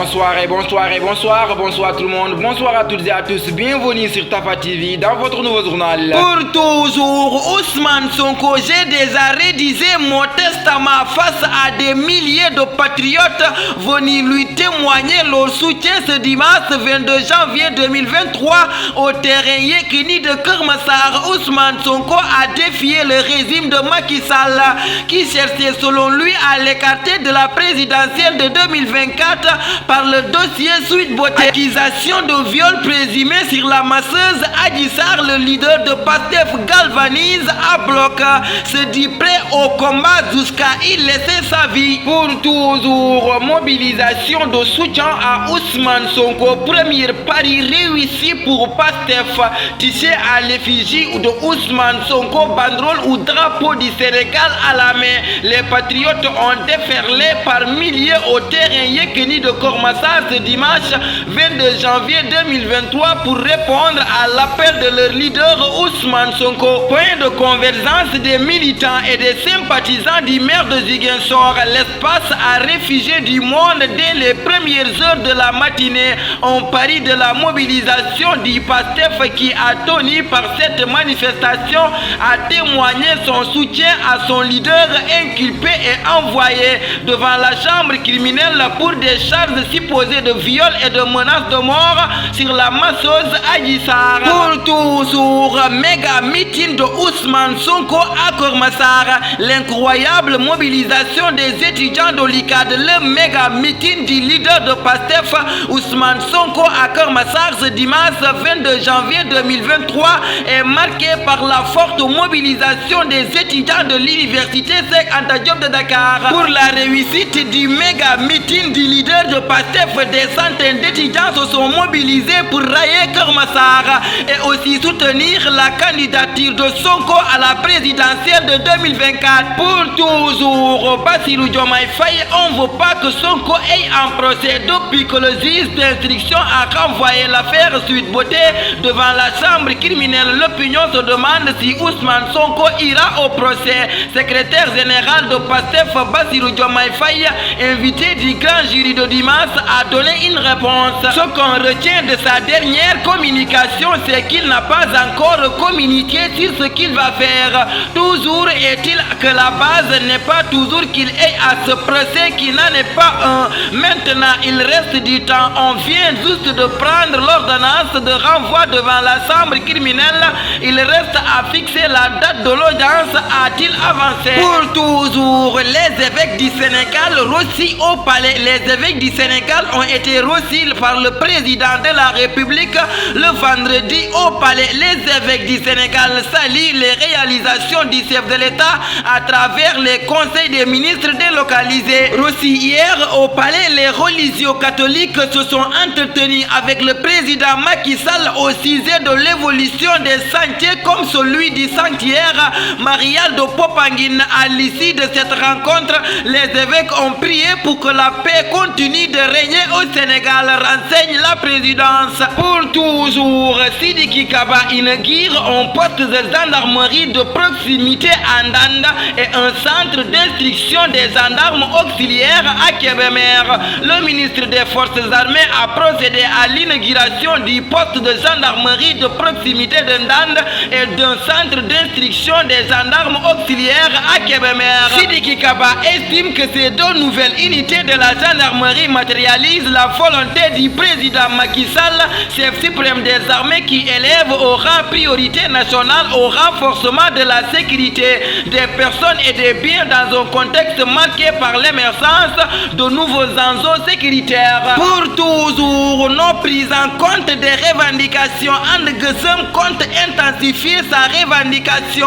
Bonsoir tout le monde, bonsoir à toutes et à tous, bienvenue sur Tafa TV dans votre nouveau journal. Pour toujours, Ousmane Sonko, j'ai déjà rédigé mon testament face à des milliers de patriotes venus lui témoigner leur soutien ce dimanche 22 janvier 2023 au terrain Yekini de Keur Massar. Ousmane Sonko a défié le régime de Macky Sall qui cherchait selon lui à l'écarter de la présidentielle de 2024 par le dossier Sweet Beauté. Accusation de viol présumé sur la masseuse Adji Sarr, le leader de Pastef galvanise à bloc, se dit prêt au combat jusqu'à y laisser sa vie. Pour toujours, mobilisation de soutien à Ousmane Sonko, premier pari réussi pour Pastef, tissé à l'effigie de Ousmane Sonko, banderole ou drapeau du Sénégal à la main. Les patriotes ont déferlé par milliers au terrain Yekini de Keur Massar ce dimanche 22 janvier 2023 pour répondre à l'appel de leur leader Ousmane Sonko. Point de convergence des militants et des sympathisants du maire de Ziguinchor, l'espace à réfugiés du monde dès les premières heures de la matinée. On parie de la mobilisation du Pastef qui a tenu par cette manifestation à témoigner son soutien à son leader inculpé et envoyé devant la chambre criminelle pour des charges supposées de viol et de menaces de mort sur la masseuse Adji Sarr. Pour toujours, méga meeting de Ousmane Sonko à Keur Massar, l'incroyable mobilisation des étudiants de l'ICAD, le méga meeting du leader de Pastef Ousmane Sonko à Keur Massar ce dimanche 22 janvier 2023 est marqué par la forte mobilisation des étudiants de l'université Cheikh Anta Diop de Dakar. Pour la réussite du méga meeting du leader de Pastef, des centaines d'étudiants se sont mobilisés pour railler Keur Massar et aussi soutenir la candidature de Sonko à la présidentielle de 2024. Pour toujours, Bassirou Diomaye Faye, on ne veut pas que Sonko ait un procès depuis que le juge d'instruction a renvoyé l'affaire Sweet Beauté devant la chambre criminelle. L'opinion se demande si Ousmane Sonko ira au procès. Secrétaire général de Pastef, Bassirou Diomaye Faye, invité du grand jury de dimanche, a donné une réponse. Ce qu'on retient de sa dernière communication, c'est qu'il n'a pas encore communiqué sur ce qu'il va faire. Toujours est-il que la base n'est pas toujours qu'il ait à ce procès qui n'en est pas un. Maintenant, il reste du temps. On vient juste de prendre l'ordonnance de renvoi devant la chambre criminelle. Il reste à fixer la date de l'audience, a-t-il avancé. Pour toujours, les évêques du Sénégal reçus au palais. Les évêques du Sénégal ont été reçus par le président de la République le vendredi au palais. Les évêques du Sénégal saluent les réalisations du chef de l'État à travers les conseils des ministres délocalisés. Reçus hier au palais, les religieux catholiques se sont entretenus avec le président Macky Sall au sujet de l'évolution des sentiers comme celui du sanctuaire marial de Popenguine. À l'issue de cette rencontre, les évêques ont prié pour que la paix continue de régner au Sénégal, renseigne la présidence. Pour toujours, Sidiki Kaba inaugure un poste de gendarmerie de proximité à Ndanda et un centre d'instruction des gendarmes auxiliaires à Kébémer. Le ministre des Forces armées a procédé à l'inauguration du poste de gendarmerie de proximité de Ndanda et d'un centre d'instruction des gendarmes auxiliaires à Kébémer. Sidiki Kaba estime que ces deux nouvelles unités de la gendarmerie matérialisent la volonté du président Macky Sall, chef suprême des armées, qui élève au rang priorité nationale au renforcement de la sécurité des personnes et des biens dans un contexte marqué par l'émergence de nouveaux enjeux sécuritaires. Pour toujours, nos prises en compte des revendications, Andegosem compte intensifier sa revendication.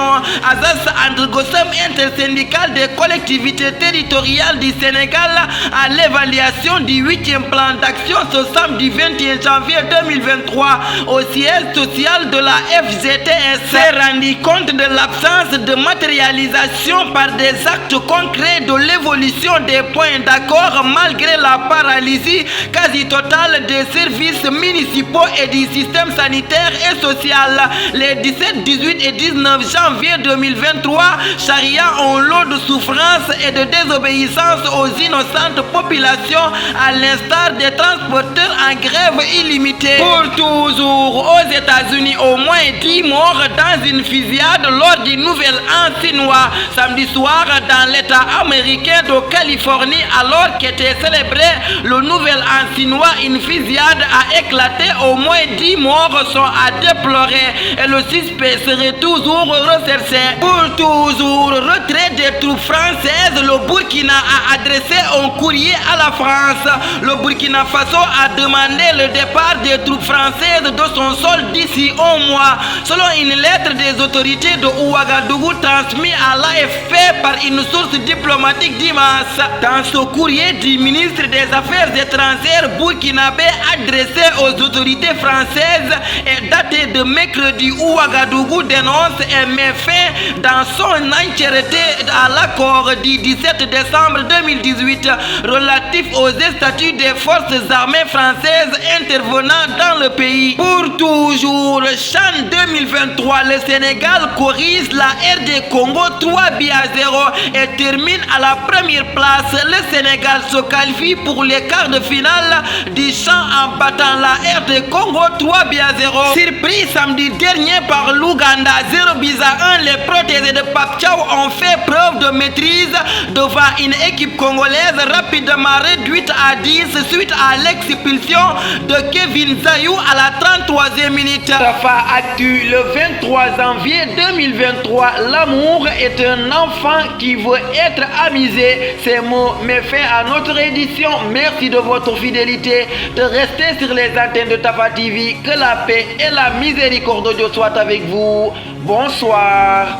Azas Andegosem intersyndical des collectivités territoriales du Sénégal à l'évaluation du 8e plan d'action ce samedi 21 janvier 2023 au siège social de la FGTS s'est rendu compte de l'absence de matérialisation par des actes concrets de l'évolution des points d'accord malgré la paralysie quasi totale des services municipaux et du système sanitaire et social. Les 17, 18 et 19 janvier 2023, Charia ont lot de souffrance et de désobéissance aux innocentes populations à l'instar des transporteurs en grève illimitée. Pour toujours, aux États-Unis, au moins 10 morts dans une fusillade lors du Nouvel An chinois samedi soir dans l'État américain de Californie, alors qu'était célébré le Nouvel An chinois. Une fusillade a éclaté, au moins 10 morts sont à déplorer et le suspect serait toujours recherché. Pour toujours, retrait des troupes françaises, le Burkina a adressé un courrier à la France. Le Burkina Faso a demandé le départ des troupes françaises de son sol d'ici un mois, selon une lettre des autorités de Ouagadougou transmise à l'AFP par une source diplomatique dimanche. Dans ce courrier du ministre des Affaires étrangères burkinabé adressé aux autorités françaises et daté de mercredi, Ouagadougou dénonce et met fin dans son entièreté à l'accord du 17 décembre 2018 relatif aux statuts des forces armées françaises intervenant dans le pays. Pour toujours, CHAN 2023, le Sénégal corrige la RD Congo 3-0 et termine à la première place. Le Sénégal se qualifie pour les quarts de finale du CHAN en battant la RD Congo 3-0. Surpris samedi dernier par l'Ouganda 0-1, les protégés de Pape Thiaw ont fait preuve de maîtrise devant une équipe congolaise rapidement réduite à 10 suite à l'expulsion de Kevin Zayou à la 33e minute. Tafa Actu, le 23 janvier 2023, l'amour est un enfant qui veut être amusé. Ces mots mettent fin à notre édition. Merci de votre fidélité, de rester sur les antennes de Tafa TV. Que la paix et la miséricorde de Dieu soient avec vous. Bonsoir.